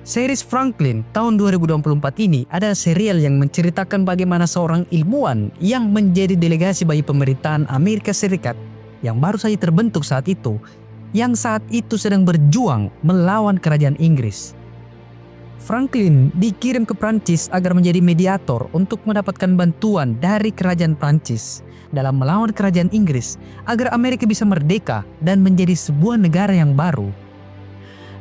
Series Franklin tahun 2024 ini adalah serial yang menceritakan bagaimana seorang ilmuwan yang menjadi delegasi bagi pemerintahan Amerika Serikat yang baru saja terbentuk saat itu, yang saat itu sedang berjuang melawan kerajaan Inggris. Franklin dikirim ke Prancis agar menjadi mediator untuk mendapatkan bantuan dari kerajaan Prancis dalam melawan kerajaan Inggris agar Amerika bisa merdeka dan menjadi sebuah negara yang baru.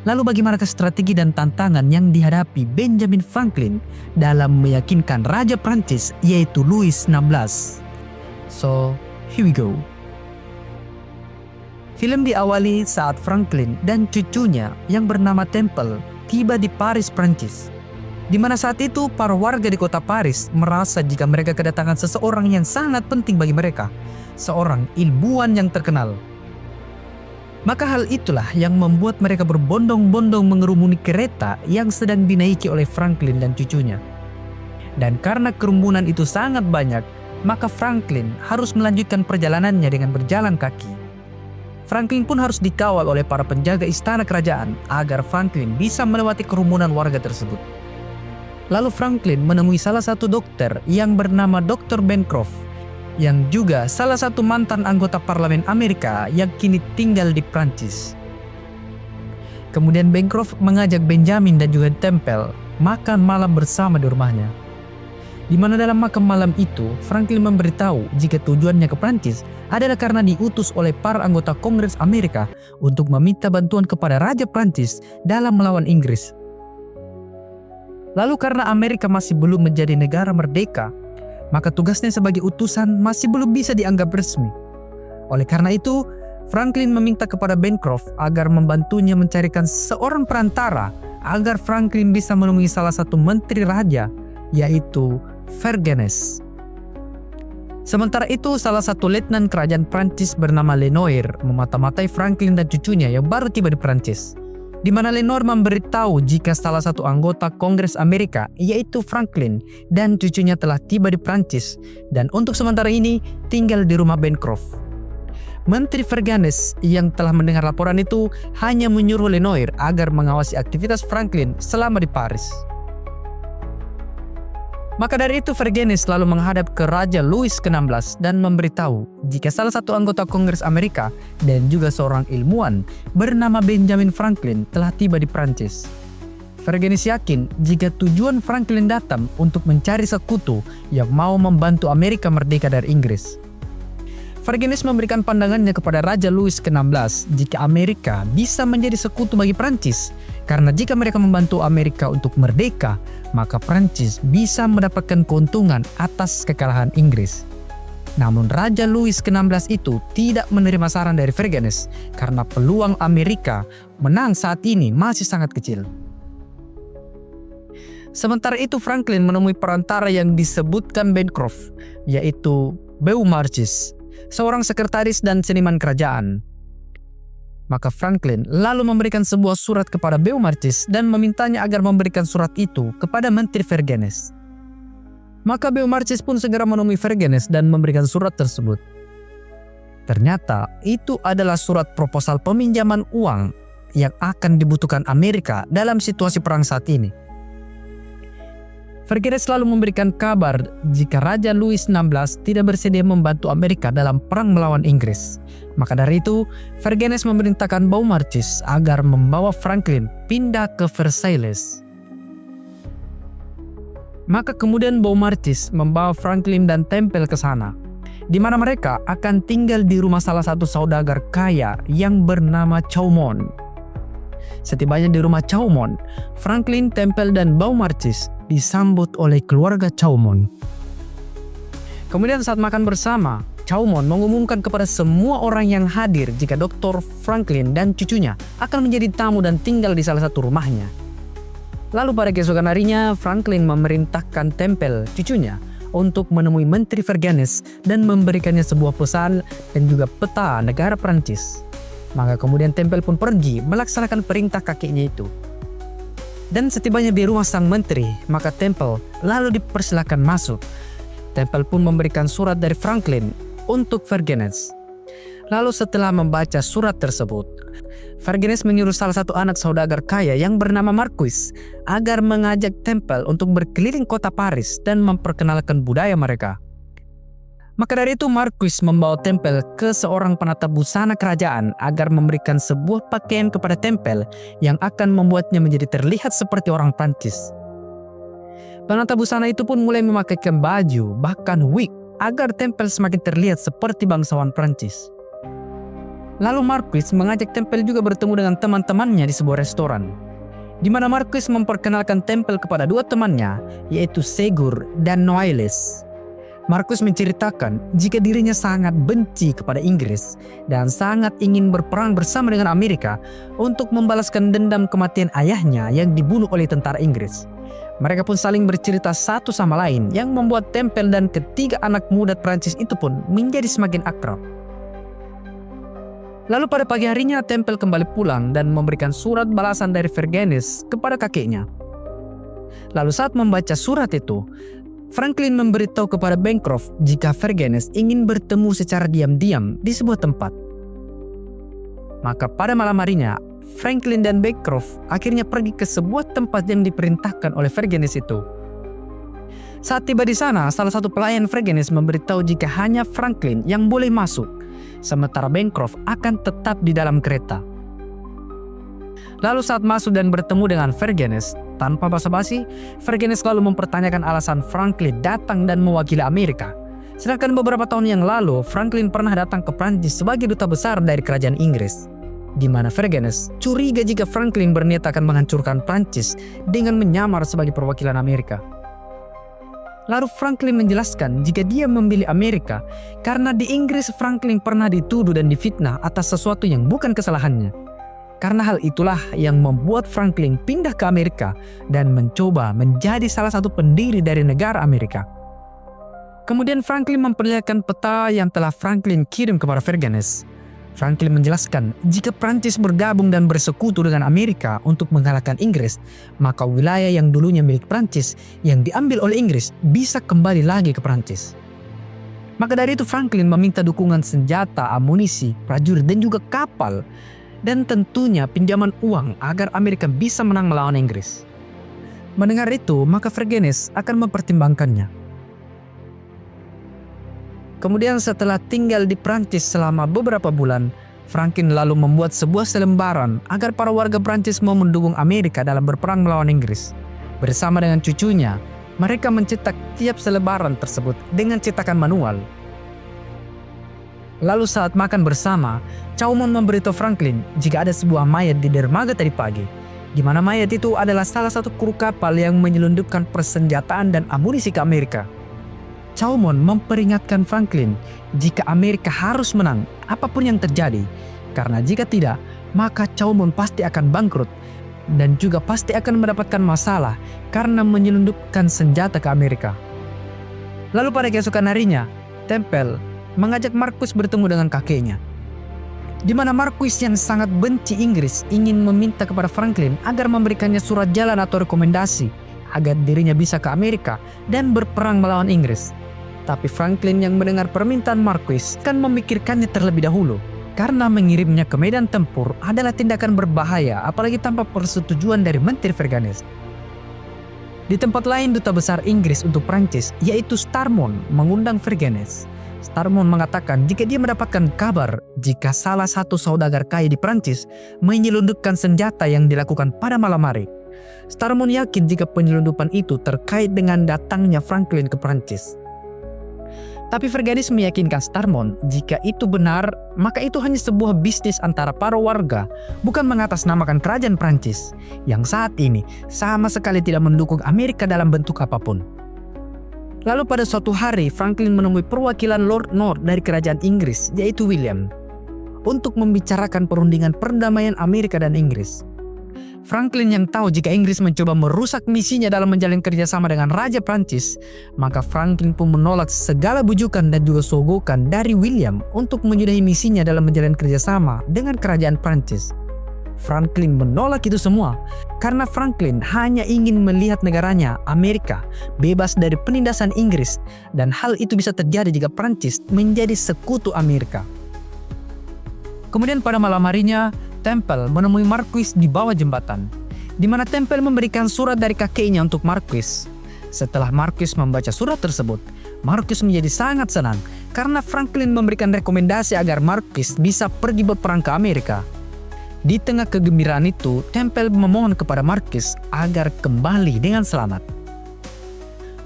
Lalu bagaimanakah strategi dan tantangan yang dihadapi Benjamin Franklin dalam meyakinkan Raja Prancis yaitu Louis XVI? So, here we go. Film diawali saat Franklin dan cucunya yang bernama Temple tiba di Paris, Prancis. Di mana saat itu para warga di kota Paris merasa jika mereka kedatangan seseorang yang sangat penting bagi mereka, seorang ilmuwan yang terkenal. Maka hal itulah yang membuat mereka berbondong-bondong mengerumuni kereta yang sedang dinaiki oleh Franklin dan cucunya. Dan karena kerumunan itu sangat banyak, maka Franklin harus melanjutkan perjalanannya dengan berjalan kaki. Franklin pun harus dikawal oleh para penjaga istana kerajaan agar Franklin bisa melewati kerumunan warga tersebut. Lalu Franklin menemui salah satu dokter yang bernama Dr. Bancroft, yang juga salah satu mantan anggota parlemen Amerika yang kini tinggal di Prancis. Kemudian Bancroft mengajak Benjamin dan juga Temple makan malam bersama di rumahnya. Di mana dalam makan malam itu, Franklin memberitahu jika tujuannya ke Prancis adalah karena diutus oleh para anggota Kongres Amerika untuk meminta bantuan kepada Raja Prancis dalam melawan Inggris. Lalu karena Amerika masih belum menjadi negara merdeka, maka tugasnya sebagai utusan masih belum bisa dianggap resmi. Oleh karena itu, Franklin meminta kepada Bancroft agar membantunya mencarikan seorang perantara agar Franklin bisa menemui salah satu menteri raja, yaitu Vergennes. Sementara itu, salah satu letnan kerajaan Prancis bernama Lenoir memata-matai Franklin dan cucunya yang baru tiba di Prancis, di mana Lenoir memberitahu jika salah satu anggota Kongres Amerika yaitu Franklin dan cucunya telah tiba di Prancis dan untuk sementara ini tinggal di rumah Bancroft. Menteri Vergennes yang telah mendengar laporan itu hanya menyuruh Lenoir agar mengawasi aktivitas Franklin selama di Paris. Maka dari itu Vergennes lalu menghadap ke Raja Louis XVI dan memberitahu jika salah satu anggota Kongres Amerika dan juga seorang ilmuwan bernama Benjamin Franklin telah tiba di Prancis. Vergennes yakin jika tujuan Franklin datang untuk mencari sekutu yang mau membantu Amerika merdeka dari Inggris. Vergennes memberikan pandangannya kepada Raja Louis XVI jika Amerika bisa menjadi sekutu bagi Prancis, karena jika mereka membantu Amerika untuk merdeka, maka Prancis bisa mendapatkan keuntungan atas kekalahan Inggris. Namun Raja Louis XVI itu tidak menerima saran dari Vergennes karena peluang Amerika menang saat ini masih sangat kecil. Sementara itu Franklin menemui perantara yang disebutkan Bancroft, yaitu Beaumarchais, seorang sekretaris dan seniman kerajaan. Maka Franklin lalu memberikan sebuah surat kepada Beaumarchais dan memintanya agar memberikan surat itu kepada Menteri Vergennes. Maka Beaumarchais pun segera menemui Vergennes dan memberikan surat tersebut. Ternyata itu adalah surat proposal peminjaman uang yang akan dibutuhkan Amerika dalam situasi perang saat ini. Vergennes selalu memberikan kabar jika Raja Louis XVI tidak bersedia membantu Amerika dalam perang melawan Inggris. Maka dari itu, Vergennes memerintahkan Beaumarchais agar membawa Franklin pindah ke Versailles. Maka kemudian Beaumarchais membawa Franklin dan Temple ke sana, di mana mereka akan tinggal di rumah salah satu saudagar kaya yang bernama Chaumont. Setibanya di rumah Chaumont, Franklin, Temple, dan Beaumarchais disambut oleh keluarga Chaumont. Kemudian saat makan bersama, Chaumont mengumumkan kepada semua orang yang hadir jika Dr. Franklin dan cucunya akan menjadi tamu dan tinggal di salah satu rumahnya. Lalu pada keesokan harinya, Franklin memerintahkan Temple, cucunya, untuk menemui Menteri Vergennes dan memberikannya sebuah pesan dan juga peta negara Prancis. Maka kemudian Temple pun pergi melaksanakan perintah kakeknya itu. Dan setibanya di rumah sang menteri, maka Temple lalu dipersilakan masuk. Temple pun memberikan surat dari Franklin untuk Vergennes. Lalu setelah membaca surat tersebut, Vergennes menyuruh salah satu anak saudagar kaya yang bernama Marquis agar mengajak Temple untuk berkeliling kota Paris dan memperkenalkan budaya mereka. Maka dari itu Marquis membawa Temple ke seorang penata busana kerajaan agar memberikan sebuah pakaian kepada Temple yang akan membuatnya menjadi terlihat seperti orang Prancis. Penata busana itu pun mulai memakaikan baju, bahkan wig, agar Temple semakin terlihat seperti bangsawan Prancis. Lalu Marquis mengajak Temple juga bertemu dengan teman-temannya di sebuah restoran, di mana Marquis memperkenalkan Temple kepada dua temannya, yaitu Segur dan Noailles. Marquis menceritakan jika dirinya sangat benci kepada Inggris dan sangat ingin berperang bersama dengan Amerika untuk membalaskan dendam kematian ayahnya yang dibunuh oleh tentara Inggris. Mereka pun saling bercerita satu sama lain yang membuat Temple dan ketiga anak muda Prancis itu pun menjadi semakin akrab. Lalu pada pagi harinya Temple kembali pulang dan memberikan surat balasan dari Vergennes kepada kakeknya. Lalu saat membaca surat itu, Franklin memberitahu kepada Bancroft jika Vergennes ingin bertemu secara diam-diam di sebuah tempat. Maka pada malam harinya, Franklin dan Bancroft akhirnya pergi ke sebuah tempat yang diperintahkan oleh Vergennes itu. Saat tiba di sana, salah satu pelayan Vergennes memberitahu jika hanya Franklin yang boleh masuk, sementara Bancroft akan tetap di dalam kereta. Lalu saat masuk dan bertemu dengan Vergennes, tanpa basa-basi, Vergennes lalu mempertanyakan alasan Franklin datang dan mewakili Amerika. Sedangkan beberapa tahun yang lalu, Franklin pernah datang ke Prancis sebagai duta besar dari kerajaan Inggris, di mana Vergennes curiga jika Franklin berniat akan menghancurkan Prancis dengan menyamar sebagai perwakilan Amerika. Lalu Franklin menjelaskan jika dia memilih Amerika karena di Inggris Franklin pernah dituduh dan difitnah atas sesuatu yang bukan kesalahannya. Karena hal itulah yang membuat Franklin pindah ke Amerika dan mencoba menjadi salah satu pendiri dari negara Amerika. Kemudian Franklin memperlihatkan peta yang telah Franklin kirim kepada Vergennes. Franklin menjelaskan jika Prancis bergabung dan bersekutu dengan Amerika untuk mengalahkan Inggris, maka wilayah yang dulunya milik Prancis yang diambil oleh Inggris bisa kembali lagi ke Prancis. Maka dari itu Franklin meminta dukungan senjata, amunisi, prajurit dan juga kapal, dan tentunya pinjaman uang agar Amerika bisa menang melawan Inggris. Mendengar itu, maka Vergennes akan mempertimbangkannya. Kemudian setelah tinggal di Prancis selama beberapa bulan, Franklin lalu membuat sebuah selembaran agar para warga Prancis mau mendukung Amerika dalam berperang melawan Inggris. Bersama dengan cucunya, mereka mencetak tiap selebaran tersebut dengan cetakan manual. Lalu saat makan bersama, Chaumont memberitahu Franklin jika ada sebuah mayat di dermaga tadi pagi, di mana mayat itu adalah salah satu kru kapal yang menyelundupkan persenjataan dan amunisi ke Amerika. Chaumont memperingatkan Franklin jika Amerika harus menang apapun yang terjadi, karena jika tidak, maka Chaumont pasti akan bangkrut dan juga pasti akan mendapatkan masalah karena menyelundupkan senjata ke Amerika. Lalu pada keesokan harinya, Temple mengajak Marquis bertemu dengan kakeknya, di mana Marquis yang sangat benci Inggris ingin meminta kepada Franklin agar memberikannya surat jalan atau rekomendasi agar dirinya bisa ke Amerika dan berperang melawan Inggris. Tapi Franklin yang mendengar permintaan Marquis kan memikirkannya terlebih dahulu, karena mengirimnya ke medan tempur adalah tindakan berbahaya apalagi tanpa persetujuan dari Menteri Vergennes. Di tempat lain, duta besar Inggris untuk Prancis yaitu Starmont mengundang Vergennes. Starmont mengatakan jika dia mendapatkan kabar jika salah satu saudagar kaya di Prancis menyelundupkan senjata yang dilakukan pada malam hari. Starmont yakin jika penyelundupan itu terkait dengan datangnya Franklin ke Prancis. Tapi Vergennes meyakinkan Starmont jika itu benar, maka itu hanya sebuah bisnis antara para warga, bukan mengatasnamakan kerajaan Prancis yang saat ini sama sekali tidak mendukung Amerika dalam bentuk apapun. Lalu pada suatu hari Franklin menemui perwakilan Lord North dari kerajaan Inggris yaitu William untuk membicarakan perundingan perdamaian Amerika dan Inggris. Franklin yang tahu jika Inggris mencoba merusak misinya dalam menjalin kerjasama dengan Raja Prancis, maka Franklin pun menolak segala bujukan dan juga sogokan dari William untuk menyudahi misinya dalam menjalin kerjasama dengan kerajaan Prancis. Franklin menolak itu semua karena Franklin hanya ingin melihat negaranya, Amerika, bebas dari penindasan Inggris, dan hal itu bisa terjadi jika Prancis menjadi sekutu Amerika. Kemudian pada malam harinya, Temple menemui Marquis di bawah jembatan, di mana Temple memberikan surat dari kakeknya untuk Marquis. Setelah Marquis membaca surat tersebut, Marquis menjadi sangat senang karena Franklin memberikan rekomendasi agar Marquis bisa pergi berperang ke Amerika. Di tengah kegembiraan itu, Temple memohon kepada Marquis agar kembali dengan selamat.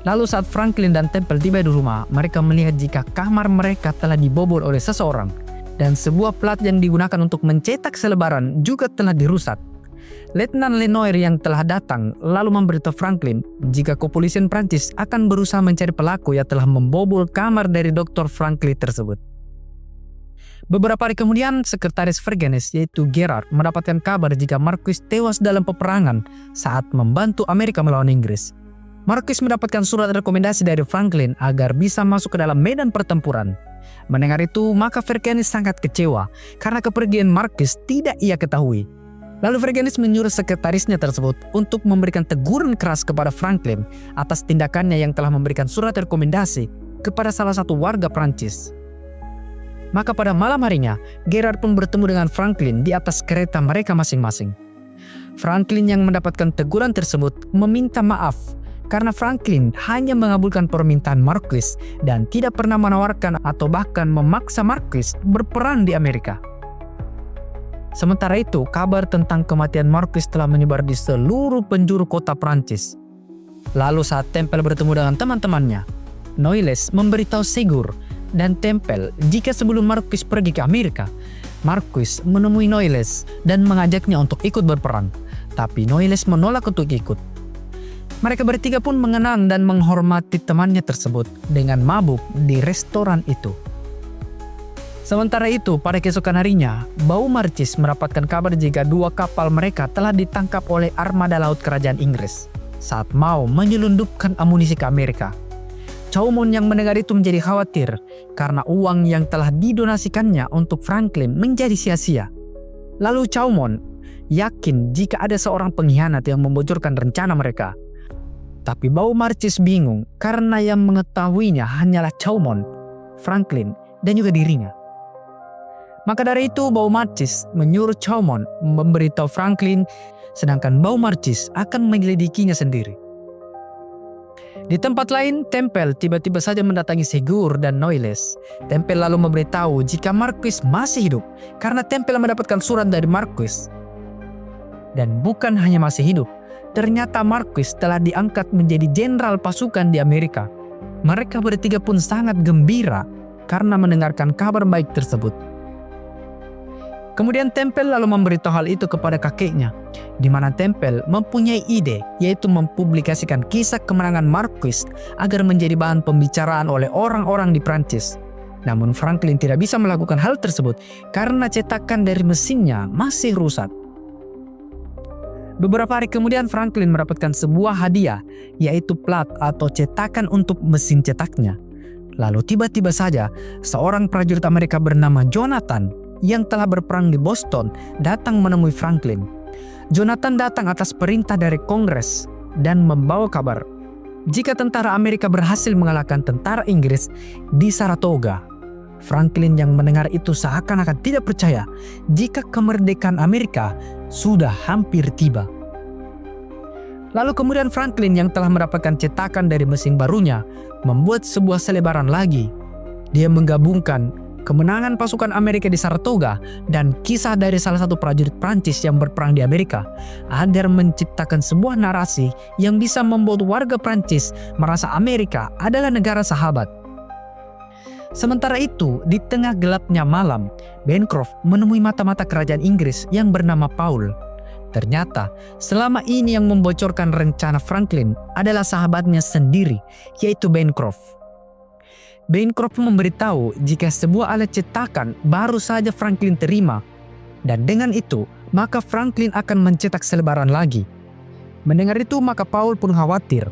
Lalu saat Franklin dan Temple tiba di rumah, mereka melihat jika kamar mereka telah dibobol oleh seseorang dan sebuah plat yang digunakan untuk mencetak selebaran juga telah dirusak. Letnan Lenoir yang telah datang lalu memberitahu Franklin jika kepolisian Prancis akan berusaha mencari pelaku yang telah membobol kamar dari Dr. Franklin tersebut. Beberapa hari kemudian, sekretaris Vergennes yaitu Gerard mendapatkan kabar jika Marquis tewas dalam peperangan saat membantu Amerika melawan Inggris. Marquis mendapatkan surat rekomendasi dari Franklin agar bisa masuk ke dalam medan pertempuran. Mendengar itu, maka Vergennes sangat kecewa karena kepergian Marquis tidak ia ketahui. Lalu Vergennes menyuruh sekretarisnya tersebut untuk memberikan teguran keras kepada Franklin atas tindakannya yang telah memberikan surat rekomendasi kepada salah satu warga Prancis. Maka pada malam harinya, Gerard pun bertemu dengan Franklin di atas kereta mereka masing-masing. Franklin yang mendapatkan teguran tersebut meminta maaf karena Franklin hanya mengabulkan permintaan Marquis dan tidak pernah menawarkan atau bahkan memaksa Marquis berperang di Amerika. Sementara itu, kabar tentang kematian Marquis telah menyebar di seluruh penjuru kota Prancis. Lalu saat Temple bertemu dengan teman-temannya, Noailles memberitahu Ségur dan Temple jika sebelum Marquis pergi ke Amerika, Marquis menemui Noailles dan mengajaknya untuk ikut berperang. Tapi Noailles menolak untuk ikut. Mereka bertiga pun mengenang dan menghormati temannya tersebut dengan mabuk di restoran itu. Sementara itu, pada keesokan harinya, Beaumarchais mendapatkan kabar jika 2 kapal mereka telah ditangkap oleh armada laut kerajaan Inggris saat mau menyelundupkan amunisi ke Amerika. Chaumont yang mendengar itu menjadi khawatir karena uang yang telah didonasikannya untuk Franklin menjadi sia-sia. Lalu Chaumont yakin jika ada seorang pengkhianat yang membocorkan rencana mereka. Tapi Beaumarchais bingung karena yang mengetahuinya hanyalah Chaumont, Franklin, dan juga dirinya. Maka dari itu Beaumarchais menyuruh Chaumont memberitahu Franklin, sedangkan Beaumarchais akan menyelidikinya sendiri. Di tempat lain, Temple tiba-tiba saja mendatangi Ségur dan Noailles. Temple lalu memberitahu jika Marquis masih hidup karena Temple mendapatkan surat dari Marquis. Dan bukan hanya masih hidup, ternyata Marquis telah diangkat menjadi jenderal pasukan di Amerika. Mereka bertiga pun sangat gembira karena mendengarkan kabar baik tersebut. Kemudian Temple lalu memberitahu hal itu kepada kakeknya, di mana Temple mempunyai ide yaitu mempublikasikan kisah kemenangan Marquis agar menjadi bahan pembicaraan oleh orang-orang di Prancis. Namun Franklin tidak bisa melakukan hal tersebut karena cetakan dari mesinnya masih rusak. Beberapa hari kemudian Franklin mendapatkan sebuah hadiah, yaitu plat atau cetakan untuk mesin cetaknya. Lalu tiba-tiba saja seorang prajurit Amerika bernama Jonathan yang telah berperang di Boston datang menemui Franklin. Jonathan datang atas perintah dari Kongres dan membawa kabar jika tentara Amerika berhasil mengalahkan tentara Inggris di Saratoga. Franklin yang mendengar itu seakan-akan tidak percaya jika kemerdekaan Amerika sudah hampir tiba. Lalu kemudian Franklin yang telah mendapatkan cetakan dari mesin barunya membuat sebuah selebaran lagi. Dia menggabungkan kemenangan pasukan Amerika di Saratoga dan kisah dari salah satu prajurit Prancis yang berperang di Amerika agar menciptakan sebuah narasi yang bisa membuat warga Prancis merasa Amerika adalah negara sahabat. Sementara itu, di tengah gelapnya malam, Bancroft menemui mata-mata kerajaan Inggris yang bernama Paul. Ternyata, selama ini yang membocorkan rencana Franklin adalah sahabatnya sendiri, yaitu Bancroft. Bancroft memberitahu jika sebuah alat cetakan baru saja Franklin terima, dan dengan itu, maka Franklin akan mencetak selebaran lagi. Mendengar itu, maka Paul pun khawatir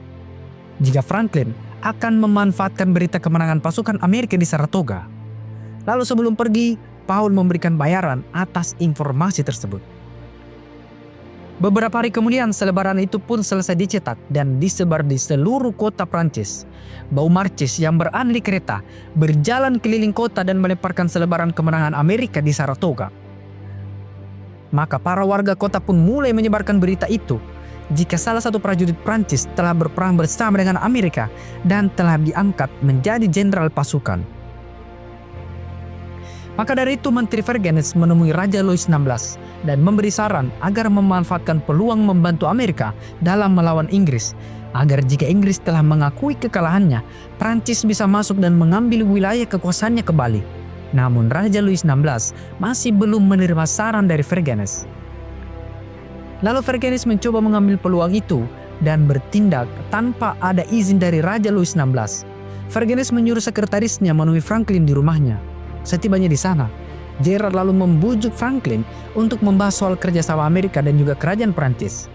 jika Franklin akan memanfaatkan berita kemenangan pasukan Amerika di Saratoga. Lalu sebelum pergi, Paul memberikan bayaran atas informasi tersebut. Beberapa hari kemudian selebaran itu pun selesai dicetak dan disebar di seluruh kota Prancis. Beaumarchais yang berada di kereta berjalan keliling kota dan melemparkan selebaran kemenangan Amerika di Saratoga. Maka para warga kota pun mulai menyebarkan berita itu jika salah satu prajurit Prancis telah berperang bersama dengan Amerika dan telah diangkat menjadi jenderal pasukan. Maka dari itu Menteri Vergennes menemui Raja Louis XVI dan memberi saran agar memanfaatkan peluang membantu Amerika dalam melawan Inggris, agar jika Inggris telah mengakui kekalahannya, Prancis bisa masuk dan mengambil wilayah kekuasaannya kembali. Namun Raja Louis XVI masih belum menerima saran dari Vergennes. Lalu Vergennes mencoba mengambil peluang itu dan bertindak tanpa ada izin dari Raja Louis XVI. Vergennes menyuruh sekretarisnya menemui Franklin di rumahnya. Setibanya di sana, Gerard lalu membujuk Franklin untuk membahas soal kerjasama Amerika dan juga kerajaan Prancis.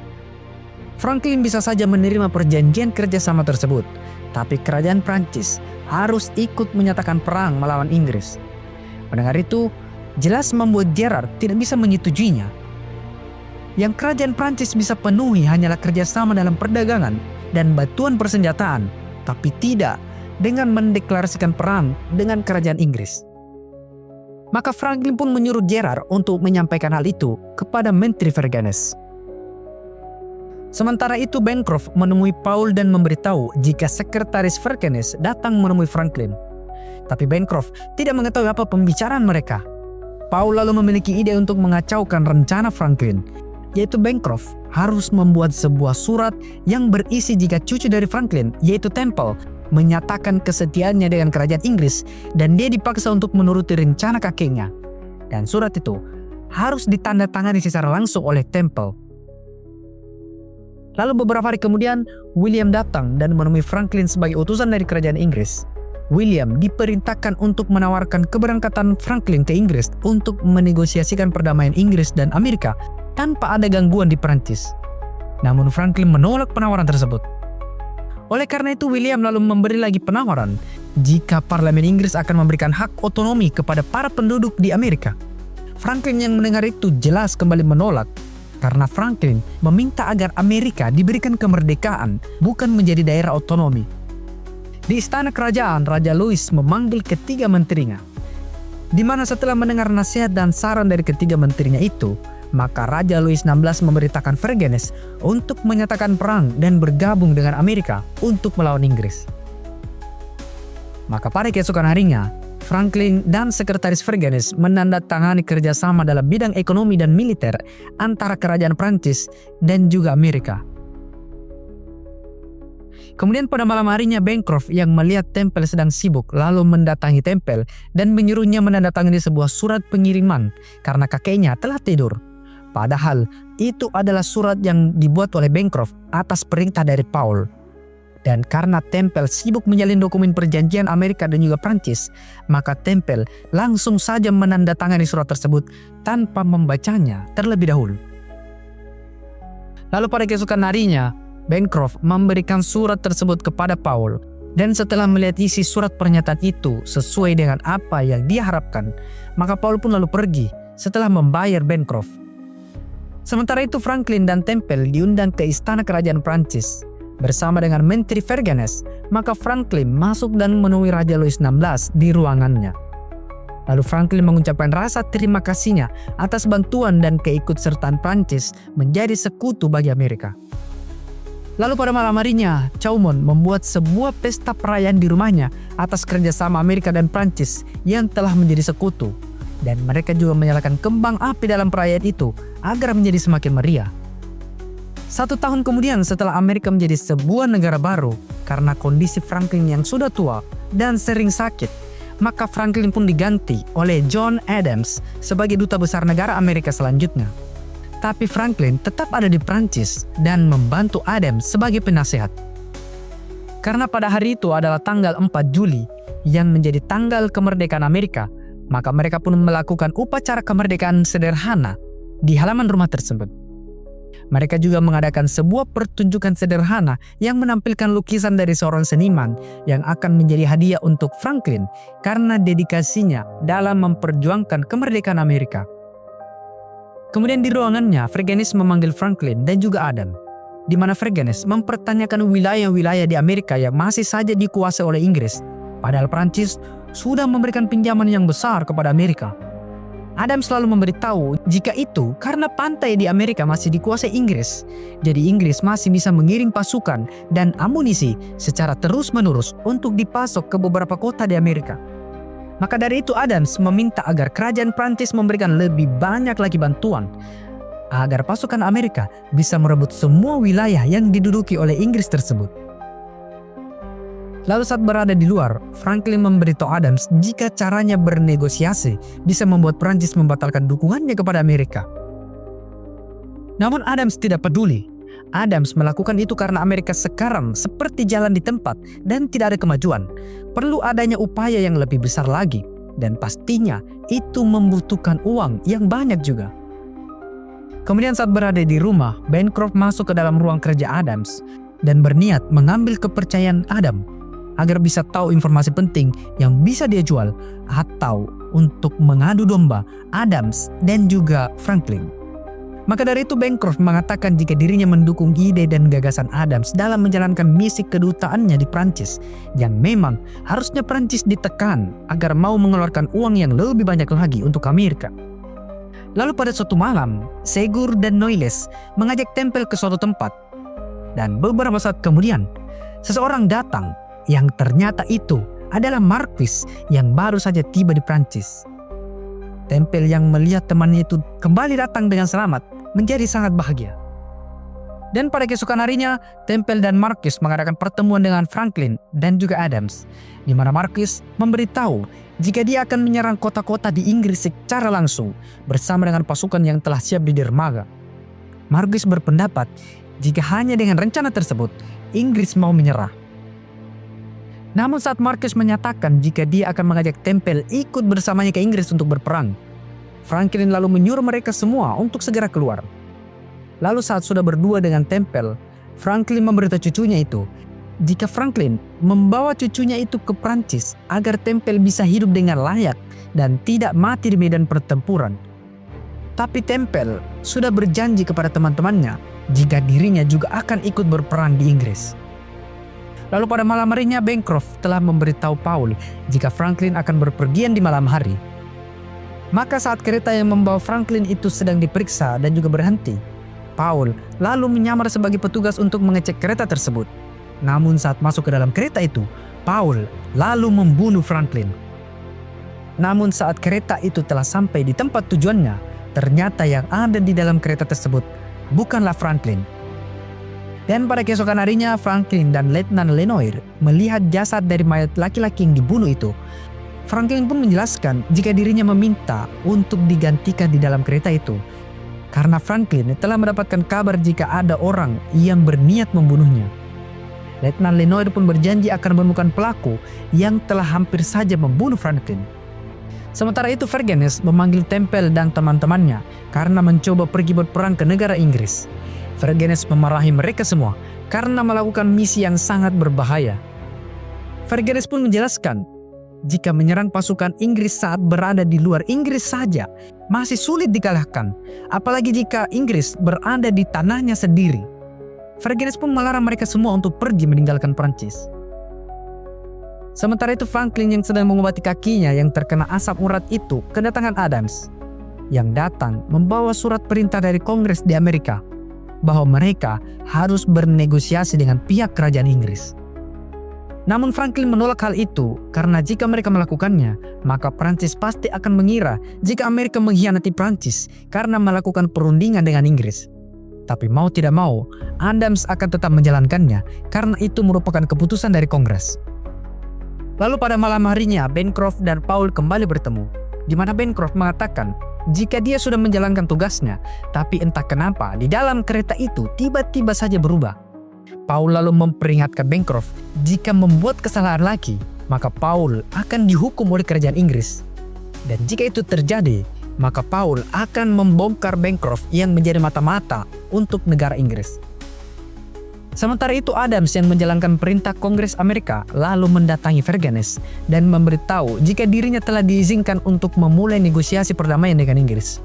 Franklin bisa saja menerima perjanjian kerjasama tersebut, tapi kerajaan Prancis harus ikut menyatakan perang melawan Inggris. Mendengar itu, jelas membuat Gerard tidak bisa menyetujuinya. Yang kerajaan Prancis bisa penuhi hanyalah kerjasama dalam perdagangan dan bantuan persenjataan, tapi tidak dengan mendeklarasikan perang dengan kerajaan Inggris. Maka Franklin pun menyuruh Gerard untuk menyampaikan hal itu kepada Menteri Vergennes. Sementara itu Bancroft menemui Paul dan memberitahu jika sekretaris Vergennes datang menemui Franklin. Tapi Bancroft tidak mengetahui apa pembicaraan mereka. Paul lalu memiliki ide untuk mengacaukan rencana Franklin, yaitu Bancroft harus membuat sebuah surat yang berisi jika cucu dari Franklin, yaitu Temple, menyatakan kesetiaannya dengan kerajaan Inggris dan dia dipaksa untuk menuruti rencana kakeknya. Dan surat itu harus ditandatangani secara langsung oleh Temple. Lalu beberapa hari kemudian, William datang dan menemui Franklin sebagai utusan dari kerajaan Inggris. William diperintahkan untuk menawarkan keberangkatan Franklin ke Inggris untuk menegosiasikan perdamaian Inggris dan Amerika tanpa ada gangguan di Prancis. Namun Franklin menolak penawaran tersebut. Oleh karena itu William lalu memberi lagi penawaran jika parlemen Inggris akan memberikan hak otonomi kepada para penduduk di Amerika. Franklin yang mendengar itu jelas kembali menolak karena Franklin meminta agar Amerika diberikan kemerdekaan, bukan menjadi daerah otonomi. Di istana kerajaan, Raja Louis memanggil ketiga menterinya. Di mana setelah mendengar nasihat dan saran dari ketiga menterinya itu, maka Raja Louis XVI memerintahkan Vergennes untuk menyatakan perang dan bergabung dengan Amerika untuk melawan Inggris. Maka pada keesokan harinya, Franklin dan sekretaris Vergennes menandatangani kerjasama dalam bidang ekonomi dan militer antara kerajaan Prancis dan juga Amerika. Kemudian pada malam harinya Bancroft yang melihat Temple sedang sibuk lalu mendatangi Temple dan menyuruhnya menandatangani sebuah surat pengiriman karena kakeknya telah tidur. Padahal itu adalah surat yang dibuat oleh Bancroft atas perintah dari Paul. Dan karena Temple sibuk menyalin dokumen perjanjian Amerika dan juga Prancis, maka Temple langsung saja menandatangani surat tersebut tanpa membacanya terlebih dahulu. Lalu pada keesokan harinya, Bancroft memberikan surat tersebut kepada Paul. Dan setelah melihat isi surat pernyataan itu sesuai dengan apa yang dia harapkan, maka Paul pun lalu pergi setelah membayar Bancroft. Sementara itu Franklin dan Temple diundang ke istana kerajaan Prancis bersama dengan Menteri Vergennes. Maka Franklin masuk dan menemui Raja Louis XVI di ruangannya. Lalu Franklin mengucapkan rasa terima kasihnya atas bantuan dan keikutsertaan Prancis menjadi sekutu bagi Amerika. Lalu pada malam harinya, Chaumont membuat sebuah pesta perayaan di rumahnya atas kerjasama Amerika dan Prancis yang telah menjadi sekutu. Dan mereka juga menyalakan kembang api dalam perayaan itu agar menjadi semakin meriah. 1 tahun kemudian setelah Amerika menjadi sebuah negara baru karena kondisi Franklin yang sudah tua dan sering sakit, maka Franklin pun diganti oleh John Adams sebagai duta besar negara Amerika selanjutnya. Tapi Franklin tetap ada di Prancis dan membantu Adams sebagai penasehat. Karena pada hari itu adalah tanggal 4 Juli yang menjadi tanggal kemerdekaan Amerika, maka mereka pun melakukan upacara kemerdekaan sederhana di halaman rumah tersebut. Mereka juga mengadakan sebuah pertunjukan sederhana yang menampilkan lukisan dari seorang seniman yang akan menjadi hadiah untuk Franklin karena dedikasinya dalam memperjuangkan kemerdekaan Amerika. Kemudian di ruangannya, Vergennes memanggil Franklin dan juga Adam, di mana Vergennes mempertanyakan wilayah-wilayah di Amerika yang masih saja dikuasai oleh Inggris, padahal Prancis sudah memberikan pinjaman yang besar kepada Amerika. Adams selalu memberitahu jika itu karena pantai di Amerika masih dikuasai Inggris. Jadi Inggris masih bisa mengirim pasukan dan amunisi secara terus-menerus untuk dipasok ke beberapa kota di Amerika. Maka dari itu Adams meminta agar kerajaan Prancis memberikan lebih banyak lagi bantuan agar pasukan Amerika bisa merebut semua wilayah yang diduduki oleh Inggris tersebut. Lalu saat berada di luar, Franklin memberitahu Adams jika caranya bernegosiasi bisa membuat Prancis membatalkan dukungannya kepada Amerika. Namun Adams tidak peduli. Adams melakukan itu karena Amerika sekarang seperti jalan di tempat dan tidak ada kemajuan. Perlu adanya upaya yang lebih besar lagi, dan pastinya itu membutuhkan uang yang banyak juga. Kemudian saat berada di rumah, Bancroft masuk ke dalam ruang kerja Adams dan berniat mengambil kepercayaan Adam agar bisa tahu informasi penting yang bisa dia jual atau untuk mengadu domba Adams dan juga Franklin. Maka dari itu Bancroft mengatakan jika dirinya mendukung ide dan gagasan Adams dalam menjalankan misi kedutaannya di Prancis yang memang harusnya Prancis ditekan agar mau mengeluarkan uang yang lebih banyak lagi untuk Amerika. Lalu pada suatu malam, Segur dan Noailles mengajak Temple ke suatu tempat. Dan beberapa saat kemudian, seseorang datang yang ternyata itu adalah Marquis yang baru saja tiba di Prancis. Temple yang melihat temannya itu kembali datang dengan selamat menjadi sangat bahagia. Dan pada keesokan harinya, Temple dan Marquis mengadakan pertemuan dengan Franklin dan juga Adams, di mana Marquis memberitahu jika dia akan menyerang kota-kota di Inggris secara langsung bersama dengan pasukan yang telah siap di dermaga. Marquis berpendapat jika hanya dengan rencana tersebut, Inggris mau menyerah. Namun saat Marquis menyatakan jika dia akan mengajak Temple ikut bersamanya ke Inggris untuk berperang, Franklin lalu menyuruh mereka semua untuk segera keluar. Lalu saat sudah berdua dengan Temple, Franklin memberitahu cucunya itu jika Franklin membawa cucunya itu ke Prancis agar Temple bisa hidup dengan layak dan tidak mati di medan pertempuran. Tapi Temple sudah berjanji kepada teman-temannya jika dirinya juga akan ikut berperang di Inggris. Lalu pada malam harinya Bancroft telah memberitahu Paul jika Franklin akan berpergian di malam hari. Maka saat kereta yang membawa Franklin itu sedang diperiksa dan juga berhenti, Paul lalu menyamar sebagai petugas untuk mengecek kereta tersebut. Namun saat masuk ke dalam kereta itu, Paul lalu membunuh Franklin. Namun saat kereta itu telah sampai di tempat tujuannya, ternyata yang ada di dalam kereta tersebut bukanlah Franklin. Dan pada keesokan harinya, Franklin dan Letnan Lenoir melihat jasad dari mayat laki-laki yang dibunuh itu. Franklin pun menjelaskan jika dirinya meminta untuk digantikan di dalam kereta itu, karena Franklin telah mendapatkan kabar jika ada orang yang berniat membunuhnya. Letnan Lenoir pun berjanji akan menemukan pelaku yang telah hampir saja membunuh Franklin. Sementara itu Vergennes memanggil Temple dan teman-temannya karena mencoba pergi berperang ke negara Inggris. Vergennes memarahi mereka semua karena melakukan misi yang sangat berbahaya. Vergennes pun menjelaskan jika menyerang pasukan Inggris saat berada di luar Inggris saja masih sulit dikalahkan, apalagi jika Inggris berada di tanahnya sendiri. Vergennes pun melarang mereka semua untuk pergi meninggalkan Prancis. Sementara itu Franklin yang sedang mengobati kakinya yang terkena asap urat itu kedatangan Adams yang datang membawa surat perintah dari Kongres di Amerika bahwa mereka harus bernegosiasi dengan pihak kerajaan Inggris. Namun Franklin menolak hal itu karena jika mereka melakukannya, maka Prancis pasti akan mengira jika Amerika mengkhianati Prancis karena melakukan perundingan dengan Inggris. Tapi mau tidak mau, Adams akan tetap menjalankannya karena itu merupakan keputusan dari Kongres. Lalu pada malam harinya, Bancroft dan Paul kembali bertemu, di mana Bancroft mengatakan jika dia sudah menjalankan tugasnya, tapi entah kenapa di dalam kereta itu tiba-tiba saja berubah. Paul lalu memperingatkan Bancroft jika membuat kesalahan lagi, maka Paul akan dihukum oleh kerajaan Inggris. Dan jika itu terjadi, maka Paul akan membongkar Bancroft yang menjadi mata-mata untuk negara Inggris. Sementara itu Adams yang menjalankan perintah Kongres Amerika lalu mendatangi Vergennes dan memberitahu jika dirinya telah diizinkan untuk memulai negosiasi perdamaian dengan Inggris.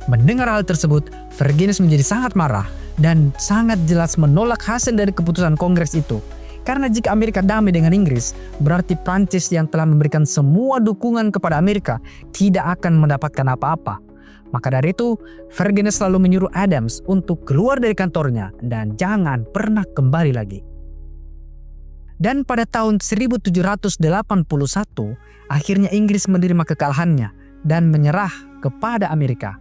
Mendengar hal tersebut, Vergennes menjadi sangat marah dan sangat jelas menolak hasil dari keputusan Kongres itu Karena jika Amerika damai dengan Inggris, berarti Prancis yang telah memberikan semua dukungan kepada Amerika tidak akan mendapatkan apa-apa. Maka dari itu, Vergennes selalu menyuruh Adams untuk keluar dari kantornya dan jangan pernah kembali lagi. Dan pada tahun 1781, akhirnya Inggris menerima kekalahannya dan menyerah kepada Amerika.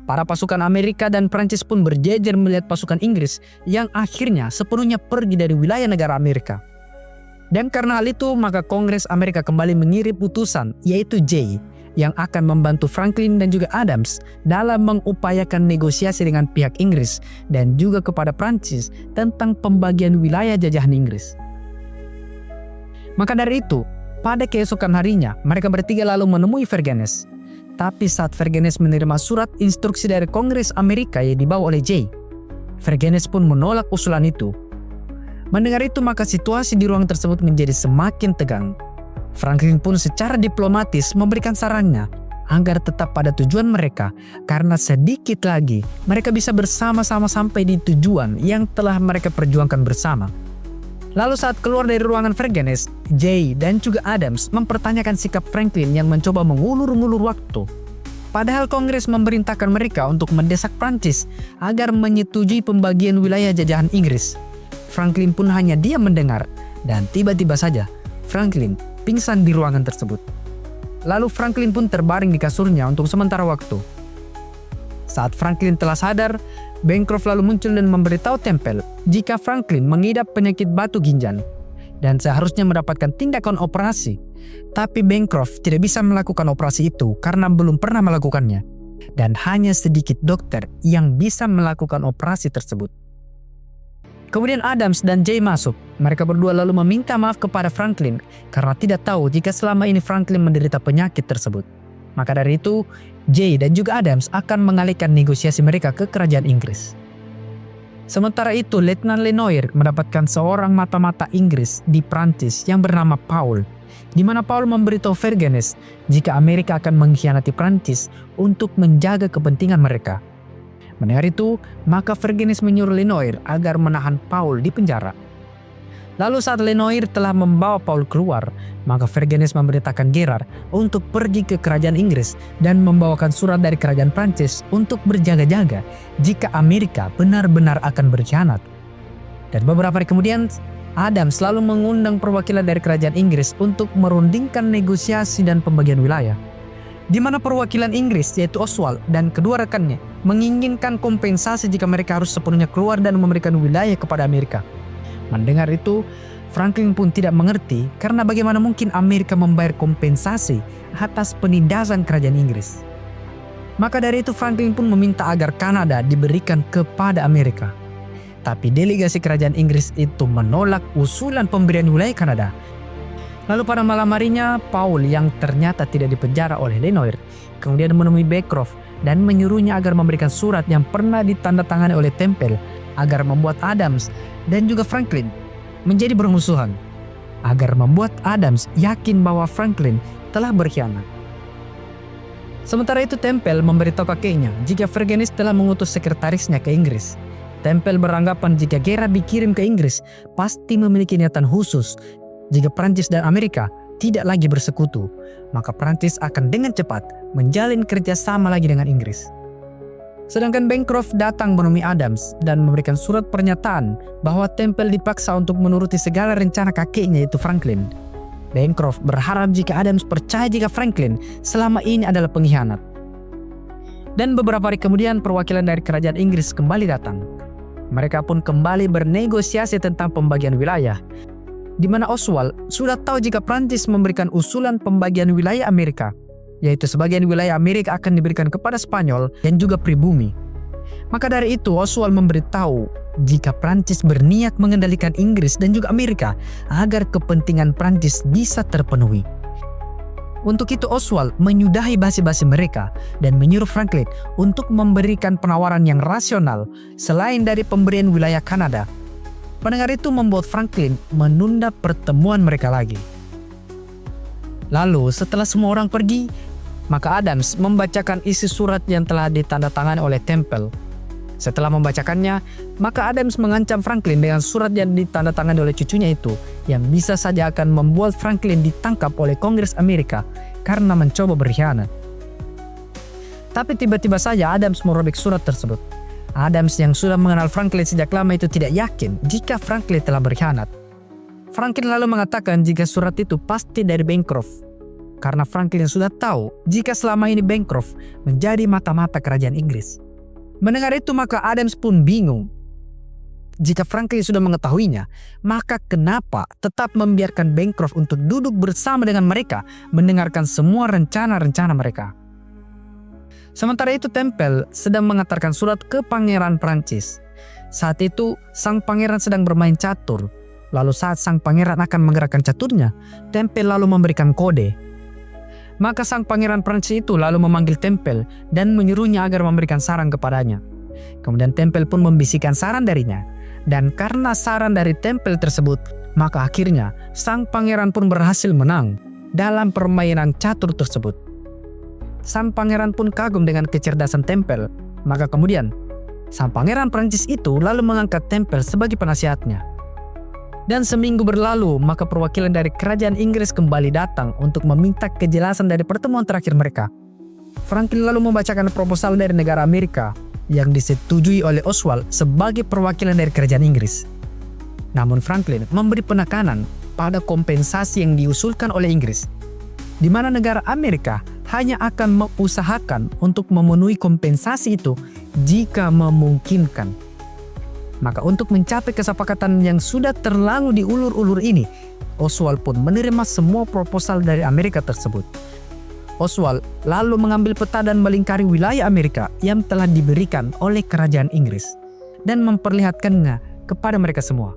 Para pasukan Amerika dan Prancis pun berjejer melihat pasukan Inggris yang akhirnya sepenuhnya pergi dari wilayah negara Amerika. Dan karena hal itu, maka Kongres Amerika kembali mengirim utusan, yaitu Jay, yang akan membantu Franklin dan juga Adams dalam mengupayakan negosiasi dengan pihak Inggris dan juga kepada Prancis tentang pembagian wilayah jajahan Inggris. Maka dari itu, pada keesokan harinya, mereka bertiga lalu menemui Vergennes. Tapi saat Vergennes menerima surat instruksi dari Kongres Amerika yang dibawa oleh Jay, Vergennes pun menolak usulan itu. Mendengar itu, maka situasi di ruang tersebut menjadi semakin tegang. Franklin pun secara diplomatis memberikan sarannya agar tetap pada tujuan mereka, karena sedikit lagi mereka bisa bersama-sama sampai di tujuan yang telah mereka perjuangkan bersama. Lalu saat keluar dari ruangan Vergennes, Jay dan juga Adams mempertanyakan sikap Franklin yang mencoba mengulur-ngulur waktu. Padahal Kongres memerintahkan mereka untuk mendesak Prancis agar menyetujui pembagian wilayah jajahan Inggris. Franklin pun hanya diam mendengar, dan tiba-tiba saja Franklin pingsan di ruangan tersebut. Lalu Franklin pun terbaring di kasurnya untuk sementara waktu. Saat Franklin telah sadar, Bancroft lalu muncul dan memberitahu Temple jika Franklin mengidap penyakit batu ginjal dan seharusnya mendapatkan tindakan operasi. Tapi Bancroft tidak bisa melakukan operasi itu karena belum pernah melakukannya, dan hanya sedikit dokter yang bisa melakukan operasi tersebut. Kemudian Adams dan Jay masuk. Mereka berdua lalu meminta maaf kepada Franklin karena tidak tahu jika selama ini Franklin menderita penyakit tersebut. Maka dari itu, Jay dan juga Adams akan mengalihkan negosiasi mereka ke kerajaan Inggris. Sementara itu, Letnan Lenoir mendapatkan seorang mata-mata Inggris di Prancis yang bernama Paul, di mana Paul memberitahu Vergennes jika Amerika akan mengkhianati Prancis untuk menjaga kepentingan mereka. Mendengar itu, maka Vergennes menyuruh Lenoir agar menahan Paul di penjara. Lalu saat Lenoir telah membawa Paul keluar, maka Vergennes memerintahkan Gerard untuk pergi ke kerajaan Inggris dan membawakan surat dari kerajaan Prancis untuk berjaga-jaga jika Amerika benar-benar akan berkhianat. Dan beberapa hari kemudian, Adam selalu mengundang perwakilan dari kerajaan Inggris untuk merundingkan negosiasi dan pembagian wilayah, di mana perwakilan Inggris yaitu Oswald dan kedua rekannya menginginkan kompensasi jika mereka harus sepenuhnya keluar dan memberikan wilayah kepada Amerika. Mendengar itu, Franklin pun tidak mengerti karena bagaimana mungkin Amerika membayar kompensasi atas penindasan kerajaan Inggris. Maka dari itu Franklin pun meminta agar Kanada diberikan kepada Amerika. Tapi delegasi kerajaan Inggris itu menolak usulan pemberian wilayah Kanada. Lalu pada malam harinya, Paul yang ternyata tidak dipenjara oleh Lenoir kemudian menemui Bancroft dan menyuruhnya agar memberikan surat yang pernah ditandatangani oleh Temple agar membuat Adams dan juga Franklin menjadi bermusuhan, agar membuat Adams yakin bahwa Franklin telah berkhianat. Sementara itu Temple memberitahu kakeknya jika Vergennes telah mengutus sekretarisnya ke Inggris. Temple beranggapan jika Gerard dikirim ke Inggris pasti memiliki niatan khusus. Jika Prancis dan Amerika tidak lagi bersekutu, maka Prancis akan dengan cepat menjalin kerjasama lagi dengan Inggris. Sedangkan Bancroft datang menemui Adams dan memberikan surat pernyataan bahwa Temple dipaksa untuk menuruti segala rencana kakeknya yaitu Franklin. Bancroft berharap jika Adams percaya jika Franklin selama ini adalah pengkhianat. Dan beberapa hari kemudian perwakilan dari kerajaan Inggris kembali datang. Mereka pun kembali bernegosiasi tentang pembagian wilayah, di mana Oswald sudah tahu jika Prancis memberikan usulan pembagian wilayah Amerika, yaitu sebagian wilayah Amerika akan diberikan kepada Spanyol dan juga pribumi. Maka dari itu Oswald memberitahu jika Prancis berniat mengendalikan Inggris dan juga Amerika agar kepentingan Prancis bisa terpenuhi. Untuk itu Oswald menyudahi basa-basi mereka dan menyuruh Franklin untuk memberikan penawaran yang rasional selain dari pemberian wilayah Kanada. Pendengar itu membuat Franklin menunda pertemuan mereka lagi. Lalu setelah semua orang pergi, maka Adams membacakan isi surat yang telah ditandatangani oleh Temple. Setelah membacakannya, maka Adams mengancam Franklin dengan surat yang ditandatangani oleh cucunya itu yang bisa saja akan membuat Franklin ditangkap oleh Kongres Amerika karena mencoba berkhianat. Tapi tiba-tiba saja Adams merobek surat tersebut. Adams yang sudah mengenal Franklin sejak lama itu tidak yakin jika Franklin telah berkhianat. Franklin lalu mengatakan jika surat itu pasti dari Bancroft, karena Franklin sudah tahu jika selama ini Bancroft menjadi mata-mata kerajaan Inggris. Mendengar itu maka Adams pun bingung. Jika Franklin sudah mengetahuinya, maka kenapa tetap membiarkan Bancroft untuk duduk bersama dengan mereka mendengarkan semua rencana-rencana mereka. Sementara itu Temple sedang mengantarkan surat ke Pangeran Prancis. Saat itu sang pangeran sedang bermain catur. Lalu saat sang pangeran akan menggerakkan caturnya, Temple lalu memberikan kode. Maka sang pangeran Prancis itu lalu memanggil Temple dan menyuruhnya agar memberikan saran kepadanya. Kemudian Temple pun membisikkan saran darinya. Dan karena saran dari Temple tersebut, maka akhirnya sang pangeran pun berhasil menang dalam permainan catur tersebut. Sang pangeran pun kagum dengan kecerdasan Temple. Maka kemudian, sang pangeran Prancis itu lalu mengangkat Temple sebagai penasihatnya. Dan seminggu berlalu, maka perwakilan dari kerajaan Inggris kembali datang untuk meminta kejelasan dari pertemuan terakhir mereka. Franklin lalu membacakan proposal dari negara Amerika yang disetujui oleh Oswald sebagai perwakilan dari kerajaan Inggris. Namun Franklin memberi penekanan pada kompensasi yang diusulkan oleh Inggris, di mana negara Amerika hanya akan mengusahakan untuk memenuhi kompensasi itu jika memungkinkan. Maka untuk mencapai kesepakatan yang sudah terlalu diulur-ulur ini, Oswald pun menerima semua proposal dari Amerika tersebut. Oswald lalu mengambil peta dan melingkari wilayah Amerika yang telah diberikan oleh kerajaan Inggris dan memperlihatkannya kepada mereka semua.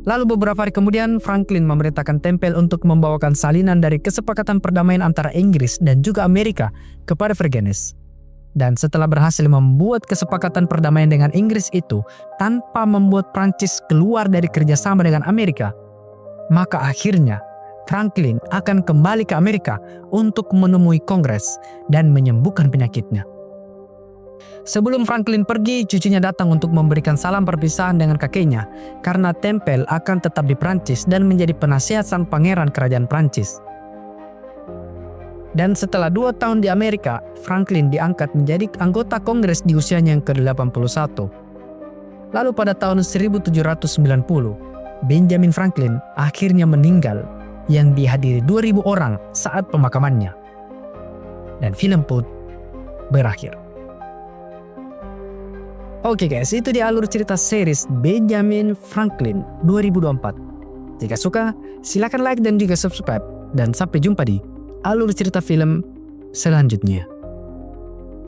Lalu beberapa hari kemudian Franklin memerintahkan Temple untuk membawakan salinan dari kesepakatan perdamaian antara Inggris dan juga Amerika kepada Vergennes. Dan setelah berhasil membuat kesepakatan perdamaian dengan Inggris itu tanpa membuat Prancis keluar dari kerjasama dengan Amerika, maka akhirnya Franklin akan kembali ke Amerika untuk menemui Kongres dan menyembuhkan penyakitnya. Sebelum Franklin pergi, cucunya datang untuk memberikan salam perpisahan dengan kakeknya karena Temple akan tetap di Prancis dan menjadi penasihat sang pangeran kerajaan Prancis. Dan setelah 2 tahun di Amerika, Franklin diangkat menjadi anggota Kongres di usianya yang ke-81. Lalu pada tahun 1790, Benjamin Franklin akhirnya meninggal yang dihadiri 2.000 orang saat pemakamannya. Dan film pun berakhir. Oke guys, itu dia alur cerita series Benjamin Franklin 2024. Jika suka, silakan like dan juga subscribe. Dan sampai jumpa di alur cerita film selanjutnya.